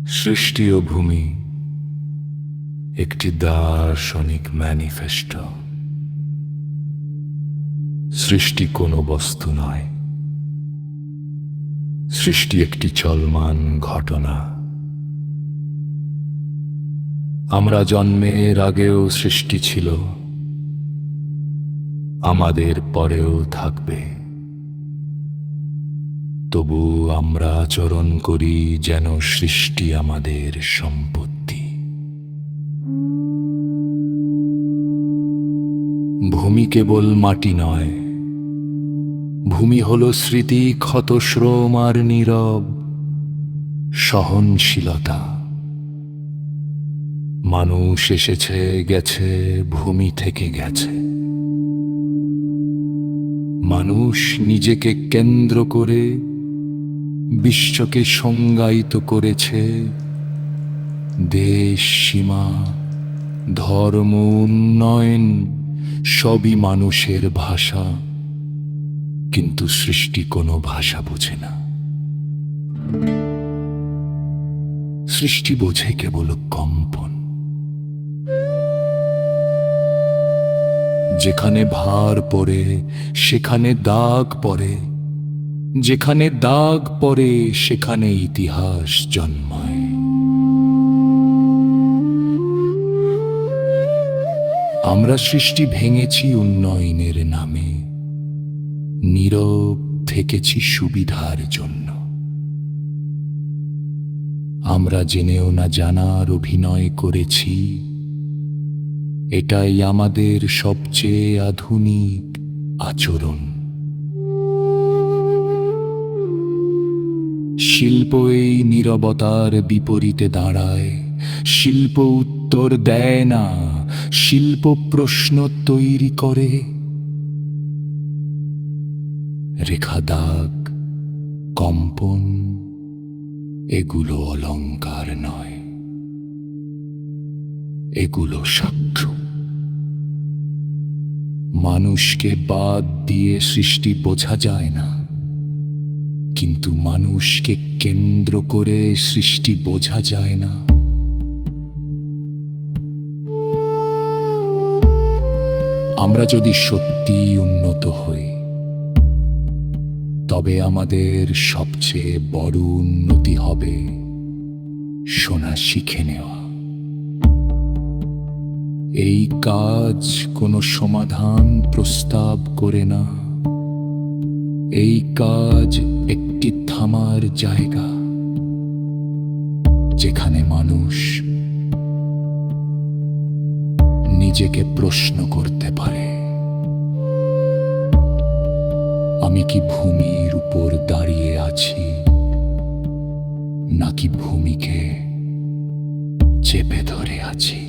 সৃষ্টি ও ভূমি একটি দার্শনিক ম্যানিফেস্টো। সৃষ্টি কোনো বস্তু নয়, সৃষ্টি একটি চলমান ঘটনা। আমরা জন্মের আগেও সৃষ্টি ছিল, আমাদের পরেও থাকবে। তবু আমরা আচরণ করি যেন সৃষ্টি আমাদের সম্পত্তি। ভূমি কেবল মাটি নয়, ভূমি হলো স্মৃতি, ক্ষত, শ্রম আর নীরব সহনশীলতা। মানুষ এসেছে গেছে, ভূমি থেকে গেছে। মানুষ নিজেকে কেন্দ্র করে বিশ্বকে সংজ্ঞায়িত করেছে। দেশ, সীমা, ধর্ম, উন্নয়ন সবই মানুষের ভাষা, কিন্তু সৃষ্টি কোনো ভাষা বোঝে না। সৃষ্টি বোঝে কেবল কম্পন। যেখানে ভার পড়ে সেখানে দাগ পড়ে, যেখানে দাগ পড়ে সেখানে ইতিহাস জন্মায়। আমরা সৃষ্টি ভেঙেছি উন্নয়নের নামে, নীরব থেকেছি সুবিধার জন্য। আমরা জেনেও না জানার অভিনয় করেছি, এটাই আমাদের সবচেয়ে আধুনিক আচরণ। শিল্প এই নীরবতার বিপরীতে দাঁড়ায়। শিল্প উত্তর দেয় না, শিল্প প্রশ্ন তৈরি করে। রেখা, দাগ, কম্পন এগুলো অলংকার নয়, এগুলো সাক্ষ্য। মানুষকে বাদ দিয়ে সৃষ্টি বোঝা যায় না, কিন্তু মানুষকে কেন্দ্র করে সৃষ্টি বোঝা যায় না। আমরা যদি সত্যি উন্নত হই, তবে আমাদের সবচেয়ে বড় উন্নতি হবে শোনা শিখে নেওয়া। এই কাজ কোনো সমাধান প্রস্তাব করে না, এই কাজ একটি থামার জায়গা, যেখানে মানুষ নিজেকে প্রশ্ন করতে পারে, আমি কি ভূমির উপর দাঁড়িয়ে আছি, নাকি ভূমিকে চেপে ধরে আছি।